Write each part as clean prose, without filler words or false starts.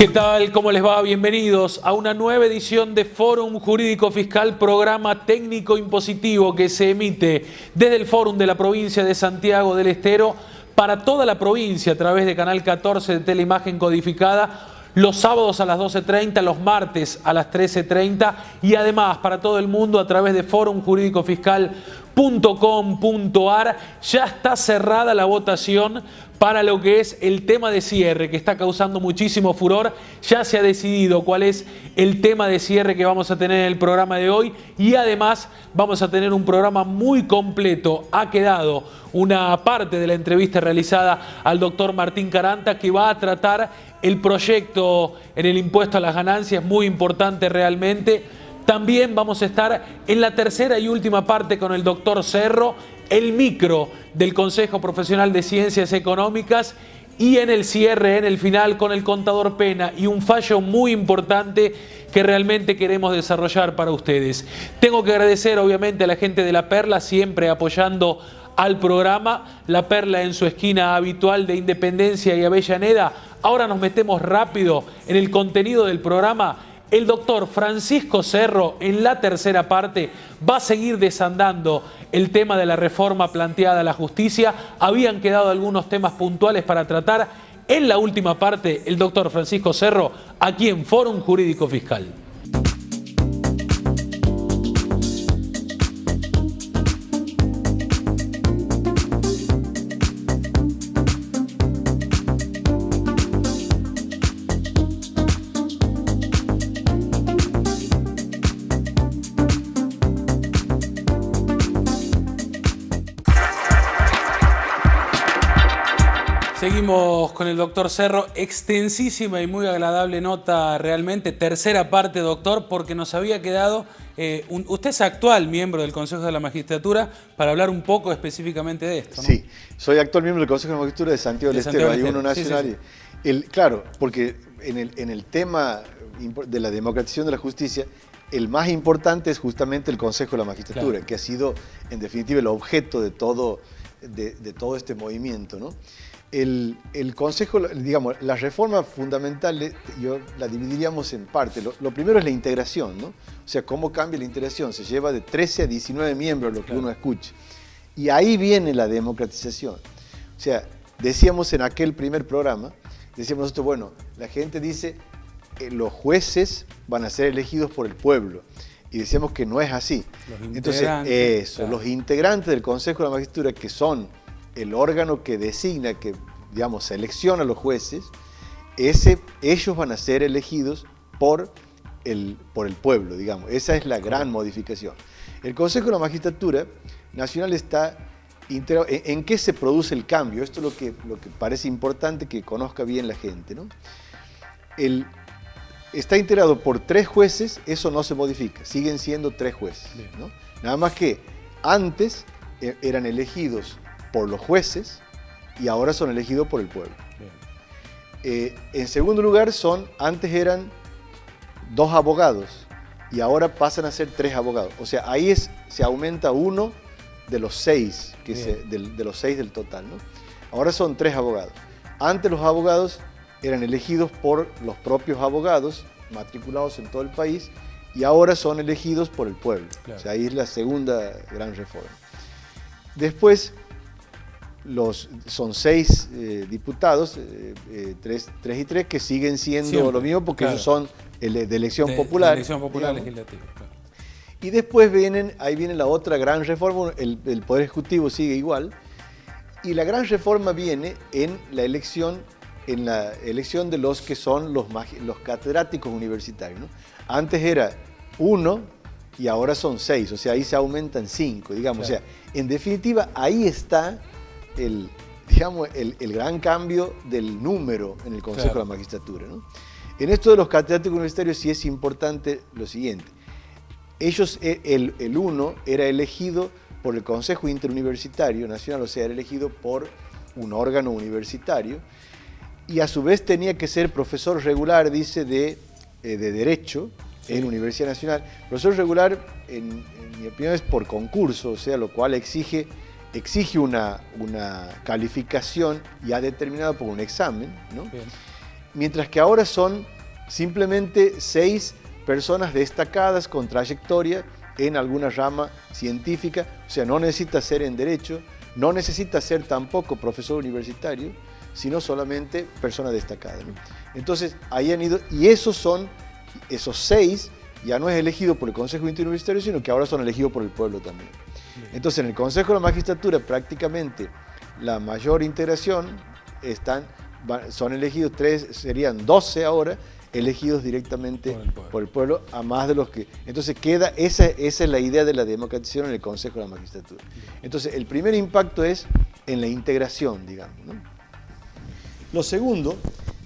¿Qué tal? ¿Cómo les va? Bienvenidos a una nueva edición de Fórum Jurídico Fiscal, programa técnico impositivo que se emite desde el Fórum de la provincia de Santiago del Estero para toda la provincia a través de Canal 14 de Teleimagen Codificada, los sábados a las 12:30, los martes a las 13:30 y además para todo el mundo a través de forumjuridicofiscal.com.ar. Ya está cerrada la votación para lo que es el tema de cierre, que está causando muchísimo furor. Ya se ha decidido cuál es el tema de cierre que vamos a tener en el programa de hoy y además vamos a tener un programa muy completo. Ha quedado una parte de la entrevista realizada al doctor Martín Caranta, que va a tratar el proyecto en el impuesto a las ganancias, muy importante realmente. También vamos a estar en la tercera y última parte con el doctor Cerro, el micro del Consejo Profesional de Ciencias Económicas, y en el cierre, en el final, con el contador Pena y un fallo muy importante que realmente queremos desarrollar para ustedes. Tengo que agradecer obviamente a la gente de La Perla, siempre apoyando al programa. La Perla en su esquina habitual de Independencia y Avellaneda. Ahora nos metemos rápido en el contenido del programa. El doctor Francisco Cerro, en la tercera parte, va a seguir desandando el tema de la reforma planteada a la justicia. Habían quedado algunos temas puntuales para tratar. En la última parte, el doctor Francisco Cerro, aquí en Fórum Jurídico Fiscal. Seguimos con el doctor Cerro, extensísima y muy agradable nota realmente, tercera parte, doctor, porque nos había quedado, usted es actual miembro del Consejo de la Magistratura, para hablar un poco específicamente de esto, ¿no? Sí, soy actual miembro del Consejo de la Magistratura de Santiago del Estero, hay uno nacional. Sí. Claro, porque en el tema de la democratización de la justicia, el más importante es justamente el Consejo de la Magistratura, claro, que ha sido en definitiva el objeto de todo este movimiento, ¿no? El Consejo, digamos, la reforma fundamental, yo la dividiríamos en parte. Lo primero es la integración, ¿no? O sea, cómo cambia la integración. Se lleva de 13 a 19 miembros, lo que uno escuche. Y ahí viene la democratización. O sea, decíamos en aquel primer programa, decíamos nosotros, bueno, la gente dice, los jueces van a ser elegidos por el pueblo. Y decíamos que no es así. Entonces, claro, los integrantes del Consejo de la Magistratura, que son el órgano que designa, que digamos selecciona a los jueces, ellos van a ser elegidos por el pueblo, digamos. Esa es la gran modificación. El Consejo de la Magistratura Nacional está integrado. ¿En qué se produce el cambio? Esto es lo que parece importante que conozca bien la gente, ¿no? Está integrado por 3 jueces, eso no se modifica, siguen siendo 3 jueces, ¿no? Nada más que antes eran elegidos por los jueces y ahora son elegidos por el pueblo. En segundo lugar, antes eran 2 abogados y ahora pasan a ser 3 abogados. O sea, ahí se aumenta uno de los 6, de los 6 del total, ¿no? Ahora son 3 abogados. Antes los abogados eran elegidos por los propios abogados matriculados en todo el país y ahora son elegidos por el pueblo. Claro. O sea, ahí es la segunda gran reforma. Después, son 6 diputados, 3 y 3, que siguen siendo siempre lo mismo porque, claro, esos son de elección popular. De elección popular legislativa, claro. Y después ahí viene la otra gran reforma, el Poder Ejecutivo sigue igual, y la gran reforma viene en la elección de los que son los catedráticos universitarios, ¿no? Antes era 1 y ahora son 6, o sea, ahí se aumentan 5, digamos. Claro. O sea, en definitiva, ahí está el gran cambio del número en el Consejo, claro, de la Magistratura, ¿no? En esto de los catedráticos universitarios sí es importante lo siguiente. El 1 era elegido por el Consejo Interuniversitario Nacional, o sea, era elegido por un órgano universitario, y a su vez tenía que ser profesor regular, dice, de Derecho, sí, en Universidad Nacional. Profesor regular, en mi opinión, es por concurso, o sea, lo cual exige una calificación ya determinada por un examen, ¿no? Bien. Mientras que ahora son simplemente 6 personas destacadas con trayectoria en alguna rama científica, o sea, no necesita ser en derecho, no necesita ser tampoco profesor universitario, sino solamente persona destacada, ¿no? Entonces, ahí han ido, y esos 6 ya no es elegido por el Consejo Interuniversitario, sino que ahora son elegidos por el pueblo también. Entonces, en el Consejo de la Magistratura, prácticamente la mayor integración son elegidos 3, serían 12 ahora, elegidos directamente por el pueblo, a más de los que... Entonces queda, esa es la idea de la democratización en el Consejo de la Magistratura. Entonces el primer impacto es en la integración, digamos, ¿no? Lo segundo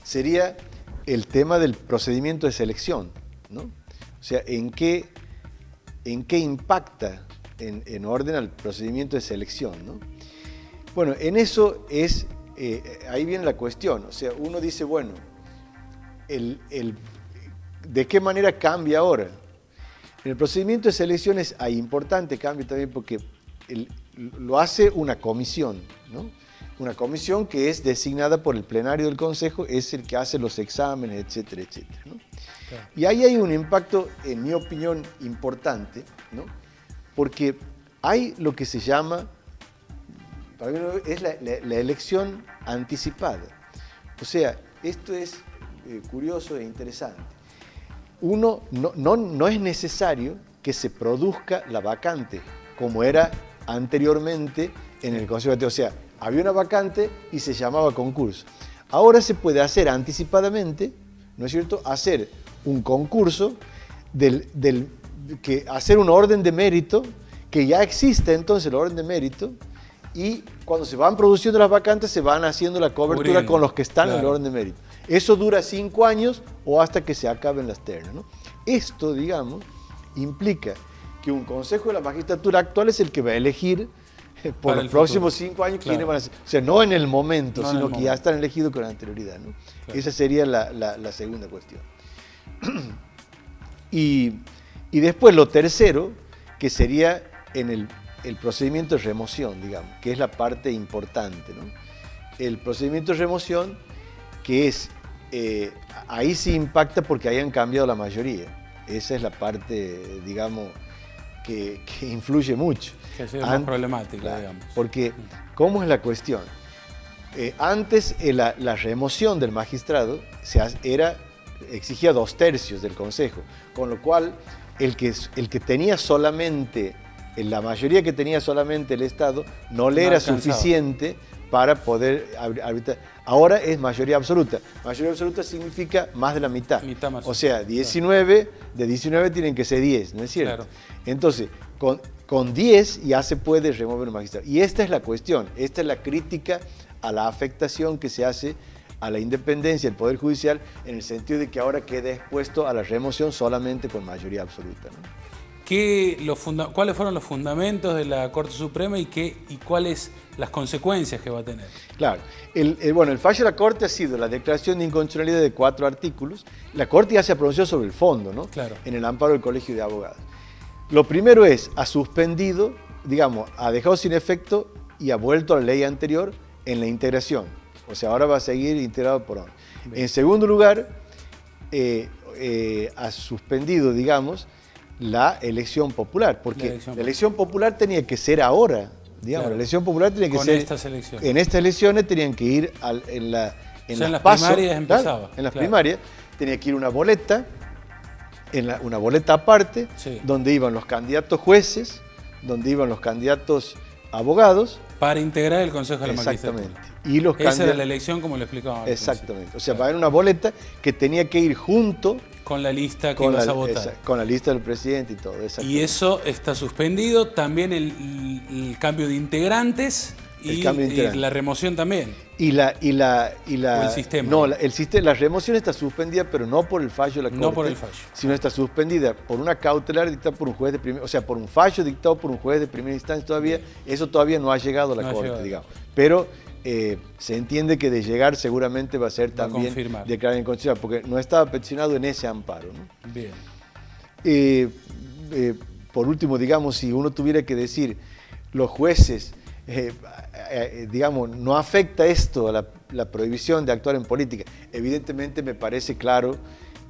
sería el tema del procedimiento de selección, ¿no? O sea, ¿en qué impacta en orden al procedimiento de selección, ¿no? Bueno, en eso es, ahí viene la cuestión, o sea, uno dice, bueno, ¿de qué manera cambia ahora? En el procedimiento de selecciones hay importante cambio también porque lo hace una comisión, ¿no? Una comisión que es designada por el plenario del Consejo, es el que hace los exámenes, etcétera, etcétera, ¿no? Claro. Y ahí hay un impacto, en mi opinión, importante, ¿no? Porque hay lo que se llama, para mí es la elección anticipada. O sea, esto es curioso e interesante. No es necesario que se produzca la vacante, como era anteriormente en el Consejo de... O sea, había una vacante y se llamaba concurso. Ahora se puede hacer anticipadamente, ¿no es cierto?, hacer un concurso, hacer un orden de mérito, que ya existe entonces el orden de mérito, y cuando se van produciendo las vacantes se van haciendo la cobertura con los que están en el orden de mérito. Eso dura 5 años o hasta que se acaben las ternas, ¿no? Esto, digamos, implica que un Consejo de la Magistratura actual es el que va a elegir por los próximos 5 años quiénes van a ser. O sea, no en el momento, sino que ya están elegidos con anterioridad, ¿no? Claro. Esa sería la segunda cuestión. Y después lo tercero, que sería en el procedimiento de remoción, digamos, que es la parte importante, ¿no? El procedimiento de remoción, que es, ahí sí impacta porque hayan cambiado la mayoría. Esa es la parte, digamos, que influye mucho. Que ha sido más problemática, claro, digamos. Porque, ¿cómo es la cuestión? Antes la remoción del magistrado exigía 2/3 del Consejo, con lo cual el que tenía solamente, la mayoría que tenía solamente el Estado, no le era suficiente para poder arbitrar. Ahora es mayoría absoluta. Mayoría absoluta significa más de la mitad. O sea, 19, de 19 tienen que ser 10, ¿no es cierto? Claro. Entonces, con 10 ya se puede remover un magistrado. Y esta es la cuestión, esta es la crítica a la afectación que se hace a la independencia del Poder Judicial, en el sentido de que ahora queda expuesto a la remoción solamente con mayoría absoluta, ¿no? ¿Cuáles fueron los fundamentos de la Corte Suprema y cuáles las consecuencias que va a tener? Claro, el fallo de la Corte ha sido la declaración de inconstitucionalidad de 4 artículos. La Corte ya se pronunció sobre el fondo, ¿no? Claro. En el amparo del Colegio de Abogados. Lo primero es, ha suspendido, digamos, ha dejado sin efecto y ha vuelto a la ley anterior en la integración. O sea, ahora va a seguir integrado por ahora. En segundo lugar, ha suspendido, digamos, la elección popular, porque la elección popular tenía que ser ahora, digamos, claro. La elección popular tenía que ser... estas elecciones. En estas elecciones tenían que ir en las primarias empezaba. Claro, en las primarias tenía que ir una boleta, una boleta aparte, sí, donde iban los candidatos jueces, donde iban los candidatos abogados. Para integrar el Consejo de la Magistratura. Exactamente. Y los esa era la elección como lo explicábamos. Exactamente. O sea, va a haber una boleta que tenía que ir junto con la lista que ibas a votar. Con la lista del presidente y todo. Y eso está suspendido. También el cambio de integrantes y la remoción también. ¿O el sistema? No, la remoción está suspendida, pero no por el fallo de la Corte. No por el fallo. Sino está suspendida por una cautelar dictada por un juez de primera... O sea, por un fallo dictado por un juez de primera instancia todavía. Bien. Eso todavía no ha llegado a la Corte, digamos. Pero se entiende que de llegar seguramente va a ser también declarado inconstitucional, porque no estaba peticionado en ese amparo, ¿no? Bien. Por último, digamos, si uno tuviera que decir, los jueces... digamos, no afecta esto a la prohibición de actuar en política. Evidentemente me parece claro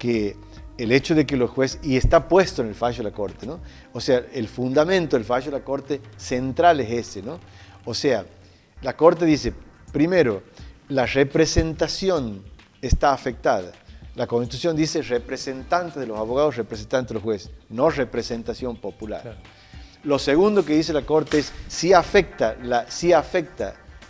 que el hecho de que los jueces, y está puesto en el fallo de la Corte, ¿no? O sea, el fundamento del fallo de la Corte central es ese, ¿no? O sea, la Corte dice, primero, la representación está afectada. La Constitución dice representantes de los abogados, representantes de los jueces, no representación popular. Claro. Lo segundo que dice la Corte es si afecta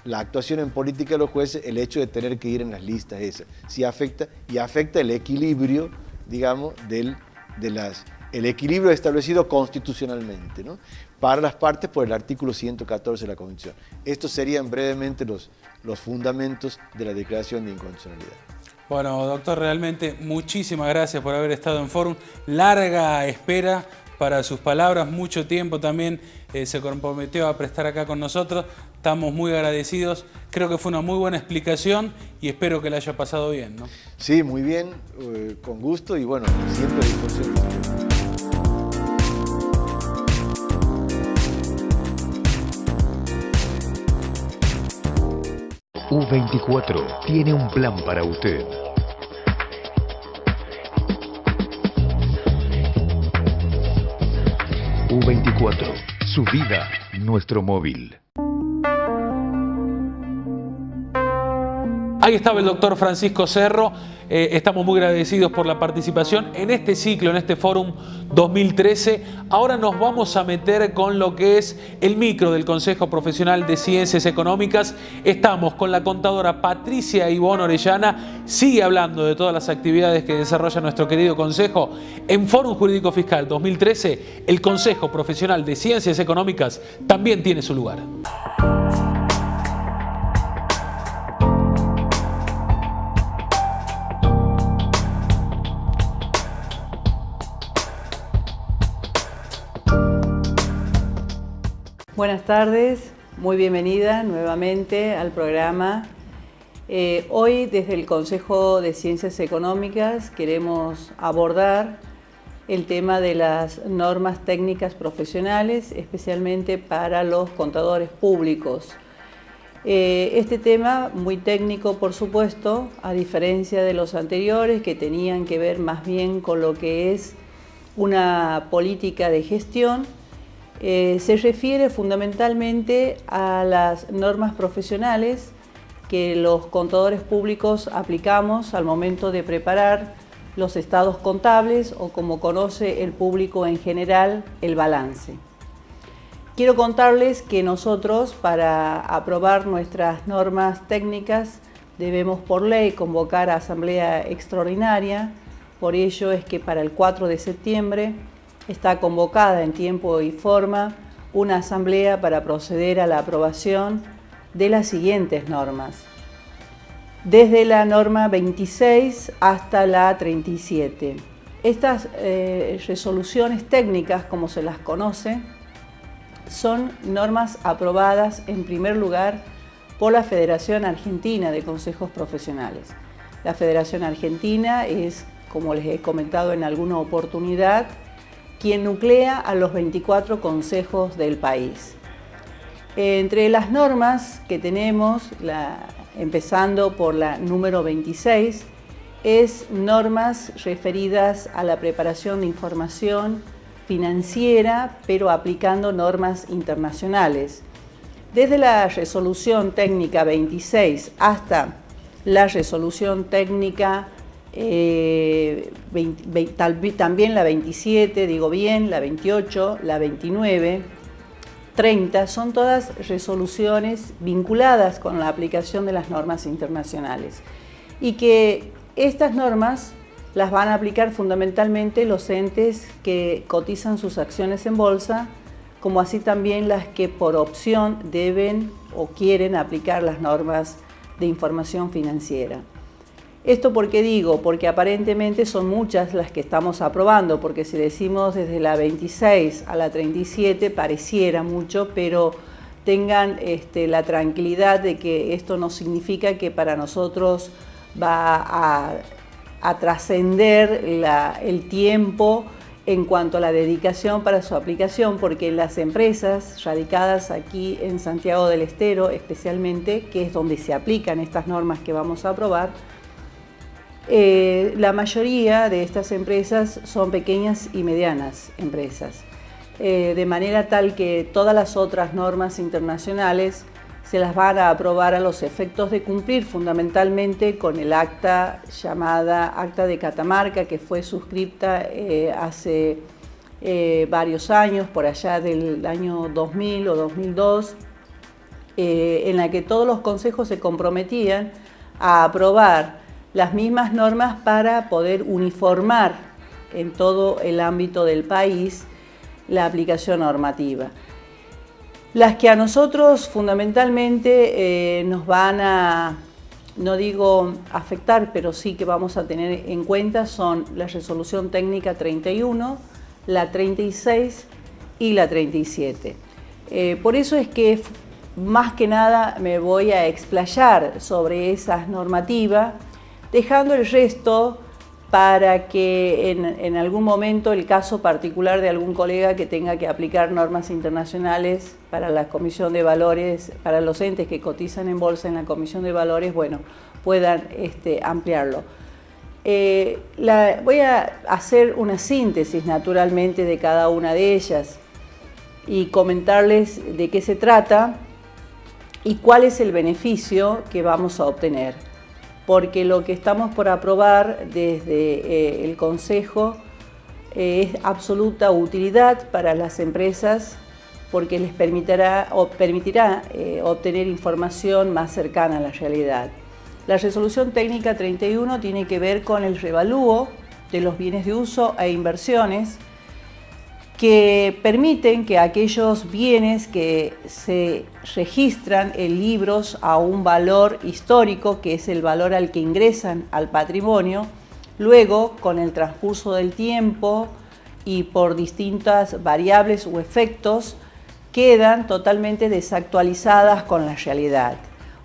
la actuación en política de los jueces el hecho de tener que ir en las listas esas. Si afecta, y afecta el equilibrio, digamos, el equilibrio establecido constitucionalmente, ¿no? Para las partes por el artículo 114 de la Constitución. Estos serían brevemente los fundamentos de la declaración de inconstitucionalidad. Bueno, doctor, realmente muchísimas gracias por haber estado en Fórum. Larga espera para sus palabras, mucho tiempo también se comprometió a prestar acá con nosotros. Estamos muy agradecidos. Creo que fue una muy buena explicación y espero que la haya pasado bien, ¿no? Sí, muy bien, con gusto y bueno, siempre a disposición. U24 tiene un plan para usted. U24, su vida, nuestro móvil. Ahí estaba el doctor Francisco Cerro. Estamos muy agradecidos por la participación en este ciclo, en este Fórum 2013. Ahora nos vamos a meter con lo que es el micro del Consejo Profesional de Ciencias Económicas. Estamos con la contadora Patricia Ivonne Orellana. Sigue hablando de todas las actividades que desarrolla nuestro querido Consejo. En Fórum Jurídico Fiscal 2013, el Consejo Profesional de Ciencias Económicas también tiene su lugar. Buenas tardes, muy bienvenida nuevamente al programa. Hoy desde el Consejo de Ciencias Económicas queremos abordar el tema de las normas técnicas profesionales, especialmente para los contadores públicos. Este tema, muy técnico por supuesto, a diferencia de los anteriores que tenían que ver más bien con lo que es una política de gestión, se refiere fundamentalmente a las normas profesionales que los contadores públicos aplicamos al momento de preparar los estados contables o, como conoce el público en general, el balance. Quiero contarles que nosotros, para aprobar nuestras normas técnicas, debemos por ley convocar a asamblea extraordinaria. Por ello es que para el 4 de septiembre está convocada en tiempo y forma una asamblea para proceder a la aprobación de las siguientes normas. Desde la norma 26 hasta la 37. Estas resoluciones técnicas, como se las conoce, son normas aprobadas en primer lugar por la Federación Argentina de Consejos Profesionales. La Federación Argentina es, como les he comentado en alguna oportunidad, quien nuclea a los 24 consejos del país. Entre las normas que tenemos, empezando por la número 26, es normas referidas a la preparación de información financiera, pero aplicando normas internacionales. Desde la resolución técnica 26 hasta la resolución técnica también la 27, digo bien, la 28, la 29, 30, son todas resoluciones vinculadas con la aplicación de las normas internacionales y que estas normas las van a aplicar fundamentalmente los entes que cotizan sus acciones en bolsa, como así también las que por opción deben o quieren aplicar las normas de información financiera. ¿Esto por qué digo? Porque aparentemente son muchas las que estamos aprobando, porque si decimos desde la 26 a la 37 pareciera mucho, pero tengan la tranquilidad de que esto no significa que para nosotros va a trascender el tiempo en cuanto a la dedicación para su aplicación, porque las empresas radicadas aquí en Santiago del Estero especialmente, que es donde se aplican estas normas que vamos a aprobar, La mayoría de estas empresas son pequeñas y medianas empresas, de manera tal que todas las otras normas internacionales se las van a aprobar a los efectos de cumplir fundamentalmente con el acta llamada Acta de Catamarca, que fue suscripta hace varios años, por allá del año 2000 o 2002, en la que todos los consejos se comprometían a aprobar las mismas normas para poder uniformar en todo el ámbito del país la aplicación normativa. Las que a nosotros fundamentalmente nos van a, no digo afectar, pero sí que vamos a tener en cuenta son la Resolución Técnica 31, la 36 y la 37. Por eso es que más que nada me voy a explayar sobre esas normativas, dejando el resto para que en algún momento el caso particular de algún colega que tenga que aplicar normas internacionales para la Comisión de Valores, para los entes que cotizan en bolsa en la Comisión de Valores, bueno, puedan ampliarlo. Voy a hacer una síntesis naturalmente de cada una de ellas y comentarles de qué se trata y cuál es el beneficio que vamos a obtener. Porque lo que estamos por aprobar desde el Consejo es absoluta utilidad para las empresas porque les permitirá obtener información más cercana a la realidad. La Resolución Técnica 31 tiene que ver con el revalúo de los bienes de uso e inversiones que permiten que aquellos bienes que se registran en libros a un valor histórico, que es el valor al que ingresan al patrimonio, luego, con el transcurso del tiempo y por distintas variables o efectos, quedan totalmente desactualizadas con la realidad.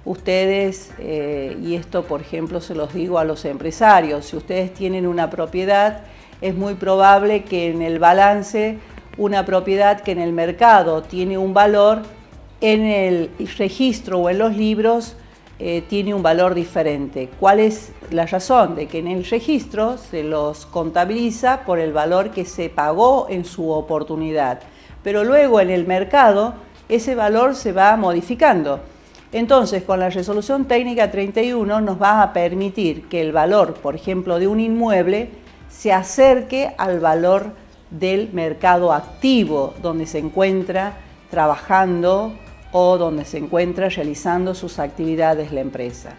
Ustedes, y esto por ejemplo se los digo a los empresarios, si ustedes tienen una propiedad, es muy probable que en el balance una propiedad que en el mercado tiene un valor, en el registro o en los libros tiene un valor diferente. ¿Cuál es la razón? De que en el registro se los contabiliza por el valor que se pagó en su oportunidad, pero luego en el mercado ese valor se va modificando. Entonces, con la Resolución Técnica 31 nos va a permitir que el valor, por ejemplo, de un inmueble se acerque al valor del mercado activo donde se encuentra trabajando o donde se encuentra realizando sus actividades la empresa.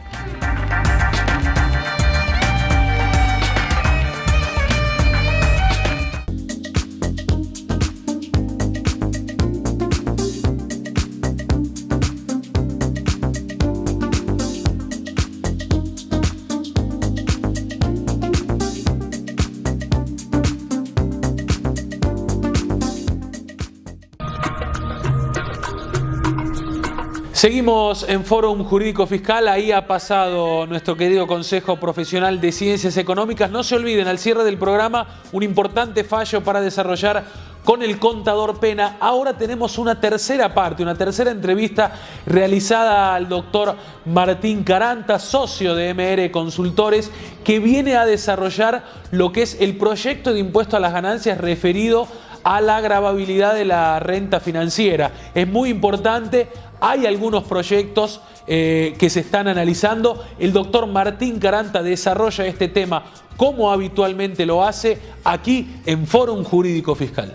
Seguimos en Fórum Jurídico Fiscal, ahí ha pasado nuestro querido Consejo Profesional de Ciencias Económicas. No se olviden, al cierre del programa, un importante fallo para desarrollar con el contador Pena. Ahora tenemos una tercera parte, una tercera entrevista realizada al doctor Martín Caranta, socio de MR Consultores, que viene a desarrollar lo que es el proyecto de impuesto a las ganancias referido a la gravabilidad de la renta financiera. Es muy importante. Hay algunos proyectos que se están analizando. El doctor Martín Caranta desarrolla este tema como habitualmente lo hace aquí en Fórum Jurídico Fiscal.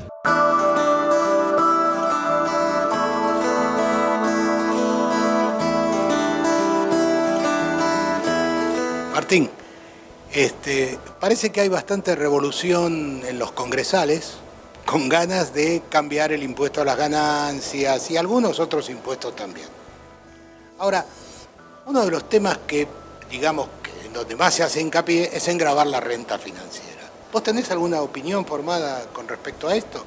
Martín, parece que hay bastante revolución en los congresales con ganas de cambiar el impuesto a las ganancias y algunos otros impuestos también. Ahora, uno de los temas que, digamos, que en donde más se hace hincapié es en gravar la renta financiera. ¿Vos tenés alguna opinión formada con respecto a esto?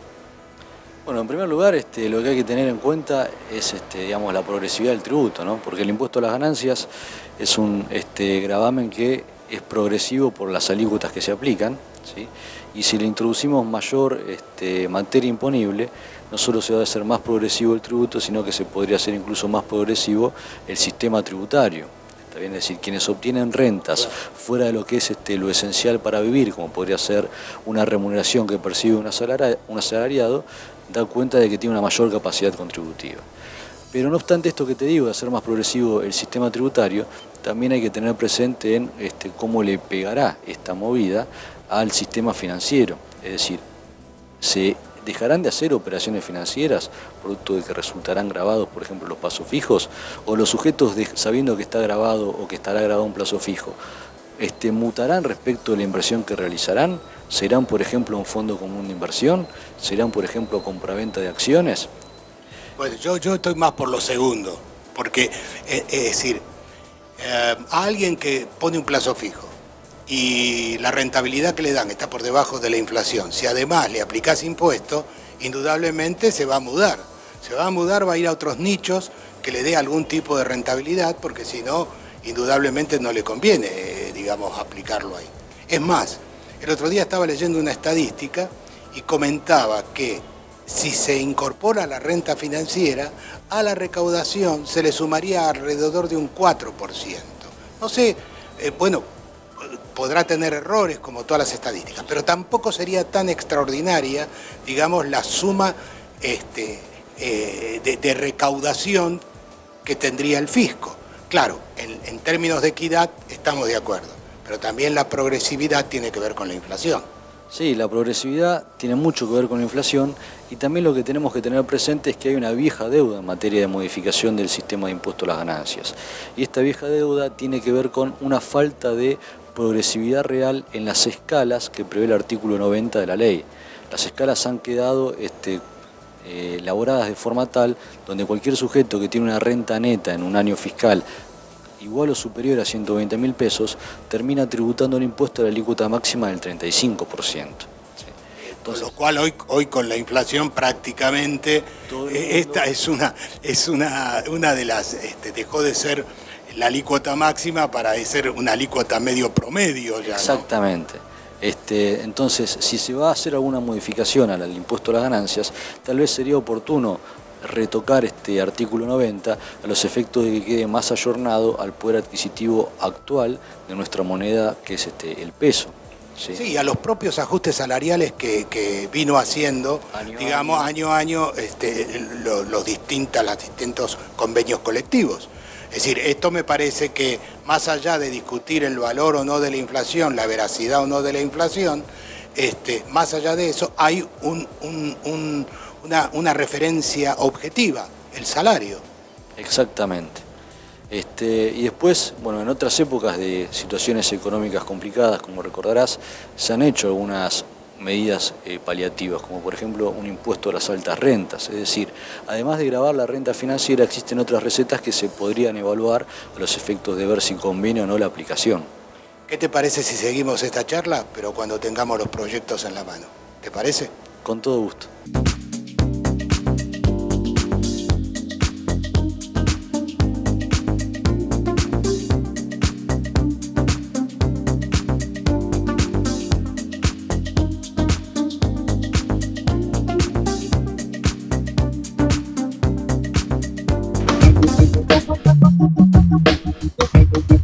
Bueno, en primer lugar, lo que hay que tener en cuenta es, digamos, la progresividad del tributo, ¿no? Porque el impuesto a las ganancias es un gravamen que es progresivo por las alícuotas que se aplican, ¿sí? Y si le introducimos mayor materia imponible, no solo se va a hacer más progresivo el tributo, sino que se podría hacer incluso más progresivo el sistema tributario. ¿está bien? Es decir, quienes obtienen rentas fuera de lo que es lo esencial para vivir, como podría ser una remuneración que percibe un asalariado, da cuenta de que tiene una mayor capacidad contributiva. Pero no obstante esto que te digo, de hacer más progresivo el sistema tributario, también hay que tener presente en cómo le pegará esta movida al sistema financiero. Es decir, se dejarán de hacer operaciones financieras, producto de que resultarán grabados, por ejemplo, los plazos fijos, o los sujetos, sabiendo que está grabado o que estará grabado un plazo fijo, mutarán respecto de la inversión que realizarán. ¿Serán, por ejemplo, un fondo común de inversión? ¿Serán, por ejemplo, compraventa de acciones? Bueno, yo estoy más por lo segundo, porque es decir, a alguien que pone un plazo fijo y la rentabilidad que le dan está por debajo de la inflación, si además le aplicás impuestos, indudablemente se va a mudar. Se va a mudar, va a ir a otros nichos que le dé algún tipo de rentabilidad, porque si no, indudablemente no le conviene, digamos, aplicarlo ahí. Es más, el otro día estaba leyendo una estadística y comentaba que si se incorpora la renta financiera, a la recaudación se le sumaría alrededor de un 4%. No sé, bueno, podrá tener errores como todas las estadísticas, pero tampoco sería tan extraordinaria, digamos, la suma de recaudación que tendría el fisco. Claro, en términos de equidad estamos de acuerdo, pero también la progresividad tiene que ver con la inflación. Sí, la progresividad tiene mucho que ver con la inflación y también lo que tenemos que tener presente es que hay una vieja deuda en materia de modificación del sistema de impuesto a las ganancias. Y esta vieja deuda tiene que ver con una falta de progresividad real en las escalas que prevé el artículo 90 de la ley. Las escalas han quedado elaboradas de forma tal donde cualquier sujeto que tiene una renta neta en un año fiscal igual o superior a 120.000 pesos, termina tributando un impuesto a la alícuota máxima del 35%. Entonces, con lo cual hoy con la inflación prácticamente esta es una de las, dejó de ser la alícuota máxima para ser una alícuota medio promedio ya, ¿no? Exactamente. Entonces, si se va a hacer alguna modificación al impuesto a las ganancias, tal vez sería oportuno retocar este artículo 90 a los efectos de que quede más ayornado al poder adquisitivo actual de nuestra moneda, que es el peso. Sí, a los propios ajustes salariales que vino haciendo, año a año, los distintos convenios colectivos. Es decir, esto me parece que más allá de discutir el valor o no de la inflación, la veracidad o no de la inflación, más allá de eso hay una referencia objetiva, el salario. Exactamente. Y después, bueno, en otras épocas de situaciones económicas complicadas, como recordarás, se han hecho algunas medidas paliativas, como por ejemplo un impuesto a las altas rentas. Es decir, además de gravar la renta financiera, existen otras recetas que se podrían evaluar a los efectos de ver si conviene o no la aplicación. ¿Qué te parece si seguimos esta charla, pero cuando tengamos los proyectos en la mano? ¿Te parece? Con todo gusto.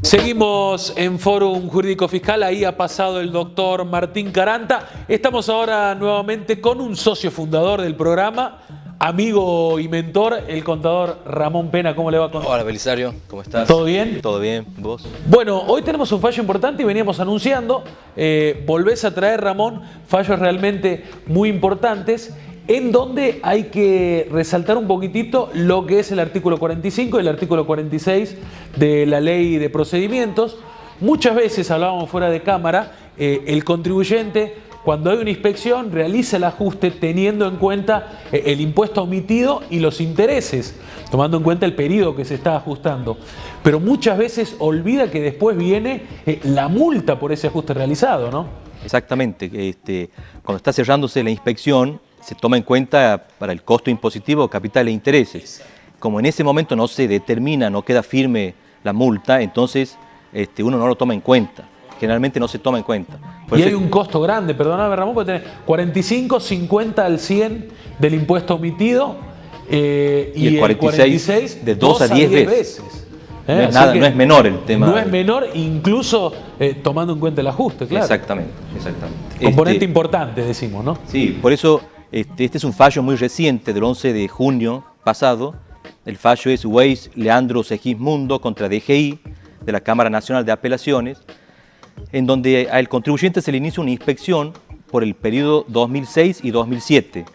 Seguimos en Fórum Jurídico Fiscal, ahí ha pasado el doctor Martín Caranta. Estamos ahora nuevamente con un socio fundador del programa, amigo y mentor, el contador Ramón Pena. ¿Cómo le va? Hola Belisario, ¿cómo estás? ¿Todo bien? Todo bien, ¿vos? Bueno, hoy tenemos un fallo importante y veníamos anunciando, volvés a traer, Ramón, fallos realmente muy importantes, en donde hay que resaltar un poquitito lo que es el artículo 45 y el artículo 46 de la Ley de Procedimientos. Muchas veces, hablábamos fuera de cámara, el contribuyente, cuando hay una inspección, realiza el ajuste teniendo en cuenta el impuesto omitido y los intereses, tomando en cuenta el periodo que se está ajustando. Pero muchas veces olvida que después viene la multa por ese ajuste realizado, ¿no? Exactamente. Cuando está cerrándose la inspección, se toma en cuenta para el costo impositivo, capital e intereses. Como en ese momento no se determina, no queda firme la multa, entonces uno no lo toma en cuenta. Generalmente no se toma en cuenta. Y hay un costo grande, perdóname Ramón, porque tenés 45, 50 al 100 del impuesto omitido y el 46 de 2 a 10 veces. Así que no es menor el tema. No es menor, incluso tomando en cuenta el ajuste, claro. Exactamente. Componente importante, decimos, ¿no? Sí, por eso este es un fallo muy reciente del 11 de junio pasado. El fallo es Weiss Leandro Segismundo contra DGI de la Cámara Nacional de Apelaciones, en donde al contribuyente se le inicia una inspección por el periodo 2006 y 2007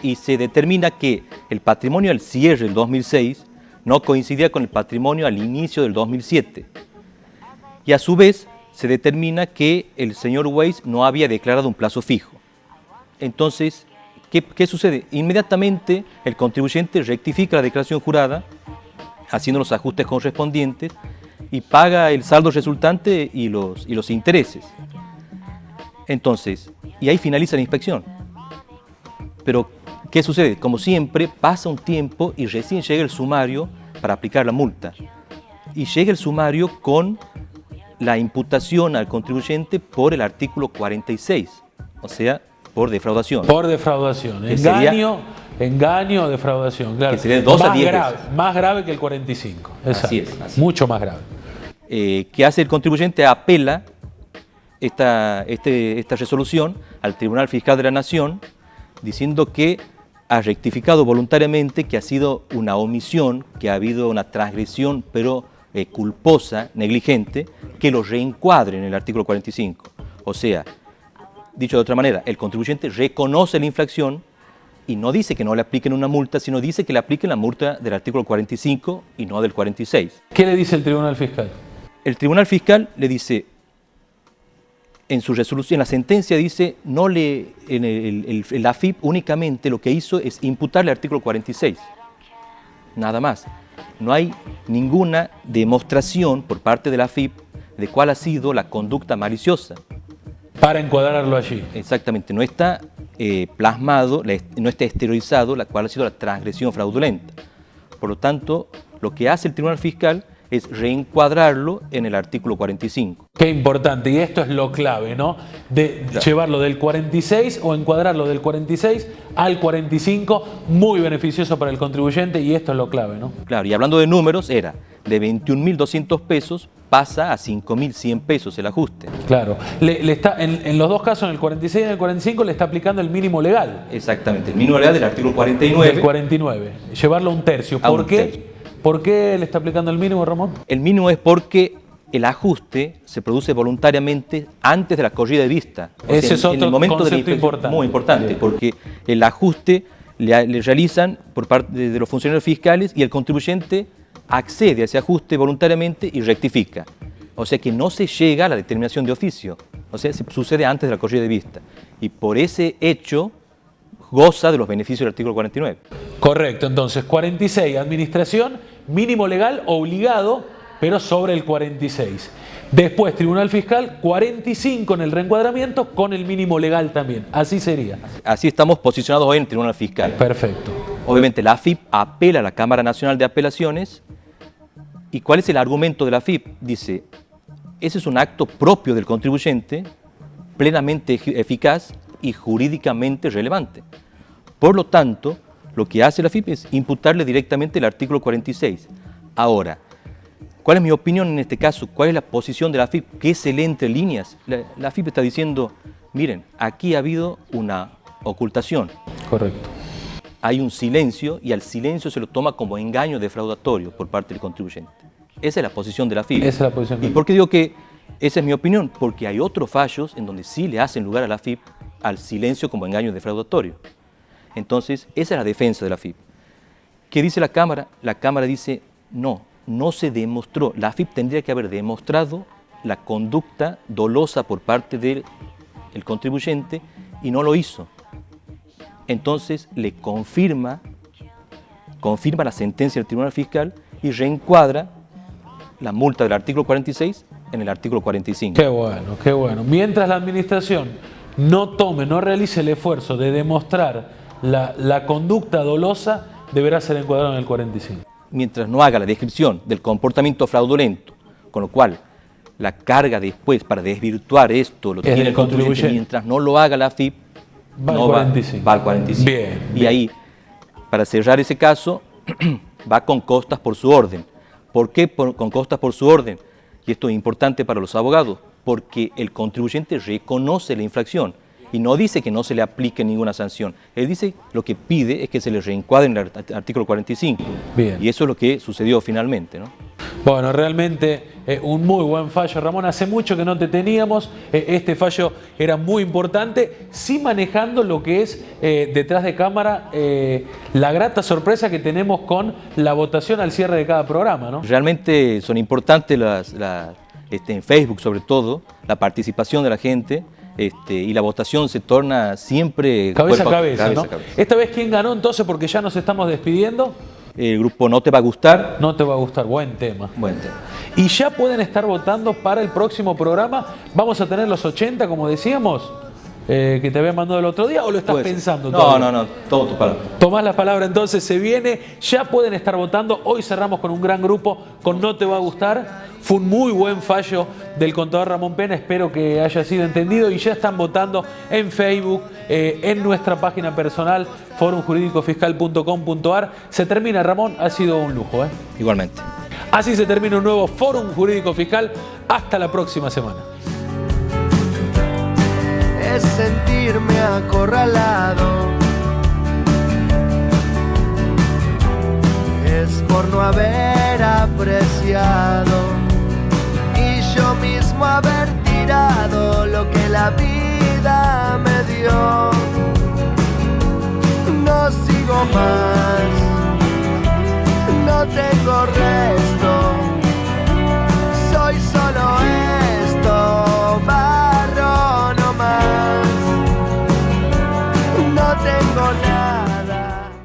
y se determina que el patrimonio al cierre del 2006 no coincidía con el patrimonio al inicio del 2007 y a su vez se determina que el señor Weiss no había declarado un plazo fijo. Entonces, ¿qué sucede? Inmediatamente el contribuyente rectifica la declaración jurada haciendo los ajustes correspondientes y paga el saldo resultante y los intereses. Entonces, y ahí finaliza la inspección. Pero, ¿qué sucede? Como siempre, pasa un tiempo y recién llega el sumario para aplicar la multa. Y llega el sumario con la imputación al contribuyente por el artículo 46, o sea, por defraudación. Por defraudación. Engaño o defraudación, claro. Que sería 2 a 10 veces. Más grave que el 45. Exacto. Así es. Mucho más grave. ¿Qué hace el contribuyente? Apela esta resolución al Tribunal Fiscal de la Nación, diciendo que ha rectificado voluntariamente que ha sido una omisión, que ha habido una transgresión, pero culposa, negligente, que lo reencuadre en el artículo 45. O sea, dicho de otra manera, el contribuyente reconoce la infracción y no dice que no le apliquen una multa, sino dice que le apliquen la multa del artículo 45 y no del 46. ¿Qué le dice el Tribunal Fiscal? El Tribunal Fiscal le dice, en su resolución, en la sentencia dice, el AFIP únicamente lo que hizo es imputarle el artículo 46, nada más. No hay ninguna demostración por parte de la AFIP de cuál ha sido la conducta maliciosa. Para encuadrarlo allí. Exactamente, no está plasmado, no está exteriorizado cuál ha sido la transgresión fraudulenta. Por lo tanto, lo que hace el Tribunal Fiscal es reencuadrarlo en el artículo 45. Qué importante, y esto es lo clave, ¿no? De llevarlo del 46 o encuadrarlo del 46 al 45, muy beneficioso para el contribuyente, y esto es lo clave, ¿no? Claro, y hablando de números, era de 21.200 pesos, pasa a 5.100 pesos el ajuste. Claro, le está, en los dos casos, en el 46 y en el 45, le está aplicando el mínimo legal. Exactamente, el mínimo legal del artículo 49. Del 49, llevarlo a un tercio. ¿Por qué? ¿Por qué le está aplicando el mínimo, Ramón? El mínimo es porque el ajuste se produce voluntariamente antes de la corrida de vista. Ese es otro concepto importante. Muy importante, porque el ajuste le realizan por parte de los funcionarios fiscales y el contribuyente accede a ese ajuste voluntariamente y rectifica. O sea que no se llega a la determinación de oficio. O sea, se sucede antes de la corrida de vista. Y por ese hecho goza de los beneficios del artículo 49. Correcto, entonces 46, administración, mínimo legal obligado, pero sobre el 46. Después, Tribunal Fiscal, 45 en el reencuadramiento con el mínimo legal también. Así sería. Así estamos posicionados hoy en el Tribunal Fiscal. Perfecto. Obviamente la AFIP apela a la Cámara Nacional de Apelaciones. ¿Y cuál es el argumento de la AFIP? Dice, ese es un acto propio del contribuyente, plenamente eficaz y jurídicamente relevante. Por lo tanto, lo que hace la AFIP es imputarle directamente el artículo 46. Ahora, ¿cuál es mi opinión en este caso? ¿Cuál es la posición de la AFIP? ¿Qué se lee entre líneas? La AFIP está diciendo, miren, aquí ha habido una ocultación. Correcto. Hay un silencio y al silencio se lo toma como engaño defraudatorio por parte del contribuyente. Esa es la posición de la AFIP. Esa es la posición. ¿Y por qué digo que esa es mi opinión? Porque hay otros fallos en donde sí le hacen lugar a la AFIP al silencio como engaño defraudatorio. Entonces, esa es la defensa de la AFIP. ¿Qué dice la Cámara? La Cámara dice, no se demostró. La AFIP tendría que haber demostrado la conducta dolosa por parte del contribuyente y no lo hizo. Entonces, le confirma la sentencia del Tribunal Fiscal y reencuadra la multa del artículo 46 en el artículo 45. Qué bueno, qué bueno. Mientras la administración no realice el esfuerzo de demostrar la conducta dolosa, deberá ser encuadrado en el 45. Mientras no haga la descripción del comportamiento fraudulento, con lo cual la carga después para desvirtuar esto lo tiene el contribuyente, mientras no lo haga la AFIP, va al 45. Bien, y ahí, para cerrar ese caso, va con costas por su orden, ¿Por qué con costas por su orden? Y esto es importante para los abogados, porque el contribuyente reconoce la infracción y no dice que no se le aplique ninguna sanción. Él dice, lo que pide es que se le reencuadre en el artículo 45. Bien. Y eso es lo que sucedió finalmente, ¿no? Bueno, realmente un muy buen fallo, Ramón. Hace mucho que no te teníamos. Este fallo era muy importante, sí manejando lo que es detrás de cámara la grata sorpresa que tenemos con la votación al cierre de cada programa, ¿no? Realmente son importantes en Facebook sobre todo, la participación de la gente. Y la votación se torna siempre cabeza a cabeza, ¿no? cabeza. Esta vez, ¿quién ganó entonces? Porque ya nos estamos despidiendo. El grupo No Te Va a Gustar. No Te Va a Gustar, buen tema. Buen tema. Y ya pueden estar votando para el próximo programa. Vamos a tener los 80, como decíamos, que te había mandado el otro día, ¿o lo estás pensando? No, todo tu palabra. Tomás la palabra, entonces se viene, ya pueden estar votando. Hoy cerramos con un gran grupo, con No Te Va a Gustar. Fue un muy buen fallo del contador Ramón Pena, espero que haya sido entendido, y ya están votando en Facebook, en nuestra página personal, forumjuridicofiscal.com.ar. Se termina, Ramón, ha sido un lujo. Igualmente. Así se termina un nuevo Fórum Jurídico Fiscal. Hasta la próxima semana. Es sentirme acorralado, es por no haber apreciado y yo mismo haber tirado lo que la vida me dio. No sigo más, no tengo resto, soy solo esto, barro no más, no tengo nada.